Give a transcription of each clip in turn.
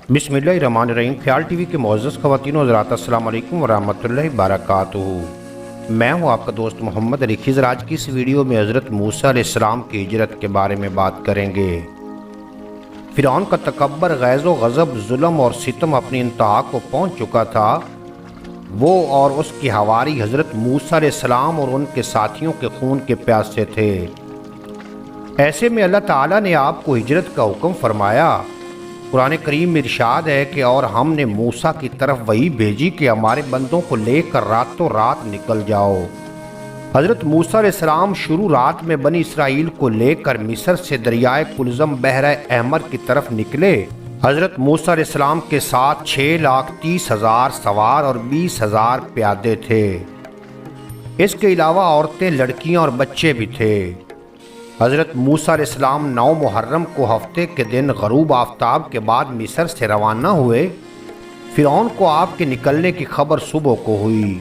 बिस्मिल्लाहिर्रहमानिर्रहीम। ख्याल टीवी के मुअज़्ज़ज़ ख़वातीन व हज़रात, अस्सलाम वालेकुम व रहमतुल्लाहि व बरकातुहू। मैं हूँ आपका दोस्त मोहम्मद अली खिज़र। आज की इस वीडियो में हज़रत मूसा अलैहिस्सलाम की हिजरत के बारे में बात करेंगे। फ़िरौन का तकब्बर, ग़ैज़ व ग़ज़ब, जुल्म और सितम अपनी इंतहा को पहुँच चुका था। वो और उसके हवारी हज़रत मूसा अलैहिस्सलाम और उनके साथियों के खून के प्यासे थे। ऐसे में अल्लाह ताला ने आपको हिजरत का हुक्म फरमाया। कुरान करीम में इरशाद है कि और हमने मूसा की तरफ वही भेजी कि हमारे बंदों को लेकर रातों रात निकल जाओ। हज़रत मूसा अलैहिस्सलाम शुरू रात में बनी इसराइल को लेकर मिस्र से दरियाए कुलज़म बहरा अहमर की तरफ निकले। हज़रत मूसा अलैहिस्सलाम के साथ 6,30,000 सवार और 20,000 प्यादे थे। इसके अलावा औरतें, लड़कियां और बच्चे भी थे। हज़रत मूसा अलैहिस्सलाम 9 मुहर्रम को हफ्ते के दिन ग़रूब आफ्ताब के बाद मिस्र से रवाना हुए। फ़िरौन को आपके निकलने की खबर सुबह को हुई।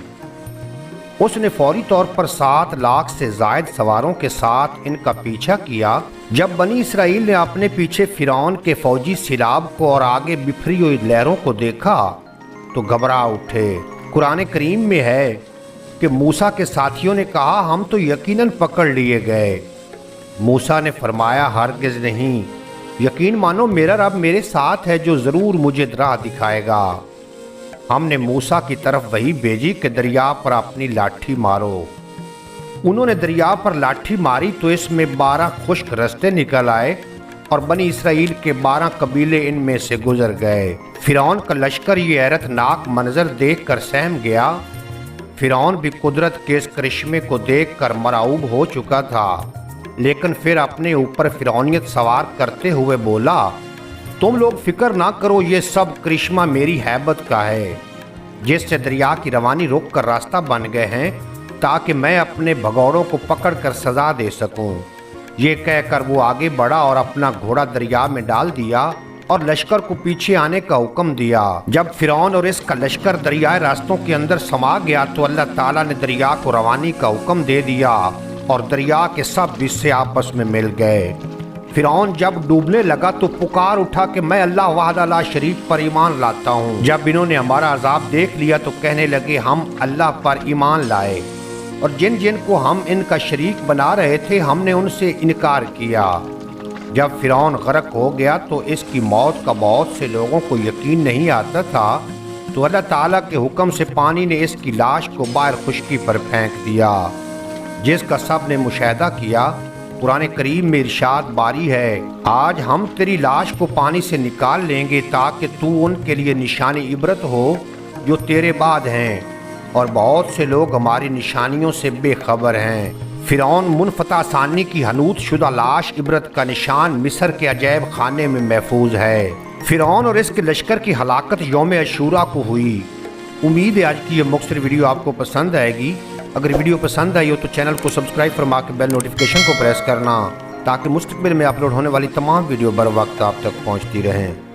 उसने फौरी तौर पर 7 लाख से ज़ायद सवारों के साथ इनका पीछा किया। जब बनी इसराइल ने अपने पीछे फ़िरौन के फौजी सिलाब को और आगे बिखरी हुई लहरों को देखा तो घबरा उठे। कुरान करीम में है कि मूसा के साथियों ने कहा, हम तो यकीनन पकड़ लिए गए। मूसा ने फरमाया, हरगिज़ नहीं, यकीन मानो मेरा रब मेरे साथ है जो ज़रूर मुझे राह दिखाएगा। हमने मूसा की तरफ वही भेजी कि दरिया पर अपनी लाठी मारो। उन्होंने दरिया पर लाठी मारी तो इसमें 12 खुश्क रास्ते निकल आए और बनी इसराइल के 12 कबीले इनमें से गुजर गए। फ़िरौन का लश्कर ये हैरतनाक मंजर देख कर सहम गया। फ़िरौन भी कुदरत के इस करिश्मे को देख कर मराऊब हो चुका था, लेकिन फिर अपने ऊपर फ़िरौनियत सवार करते हुए बोला, तुम लोग फिक्र ना करो, ये सब करिश्मा मेरी हैबत का है जिससे दरिया की रवानी रोक कर रास्ता बन गए हैं ताकि मैं अपने भगौड़ों को पकड़ कर सज़ा दे सकूं। ये कहकर वो आगे बढ़ा और अपना घोड़ा दरिया में डाल दिया और लश्कर को पीछे आने का हुक्म दिया। जब फ़िरौन और इसका लश्कर दरियाए रास्तों के अंदर समा गया तो अल्लाह ताला ने दरिया को रवानी का हुक्म दे दिया और दरिया के सब हिस्से आपस में मिल गए। फ़िरौन जब डूबने लगा तो पुकार उठा कि मैं अल्लाह वहदा ला शरीक पर ईमान लाता हूँ। जब इन्होंने हमारा अजाब देख लिया तो कहने लगे, हम अल्लाह पर ईमान लाए और जिन जिन को हम इनका शरीक बना रहे थे हमने उनसे इनकार किया। जब फ़िरौन गर्क हो गया तो इसकी मौत का बहुत से लोगों को यकीन नहीं आता था, तो अल्लाह ताला के हुक्म से पानी ने इसकी लाश को बाहर खुश्की पर फेंक दिया, जिसका सब ने मुशाहिदा किया। कुरान करीम में इरशाद बारी है, आज हम तेरी लाश को पानी से निकाल लेंगे ताकि तू उनके लिए निशानी इबरत हो जो तेरे बाद हैं, और बहुत से लोग हमारी निशानियों से बेखबर हैं। फ़िरौन मुनफ़ता सानी की हनूत शुदा लाश इबरत का निशान मिस्र के अजैब खाने में महफूज है। फ़िरौन और इसके लश्कर की हलाकत यौम अशूरा को हुई। उम्मीद है आज की ये मुख्तसर वीडियो आपको पसंद आएगी। अगर वीडियो पसंद आई हो तो चैनल को सब्सक्राइब फरमा के बेल नोटिफिकेशन को प्रेस करना ताकि मुस्तक़बिल में अपलोड होने वाली तमाम वीडियो बर वक्त आप तक पहुंचती रहें।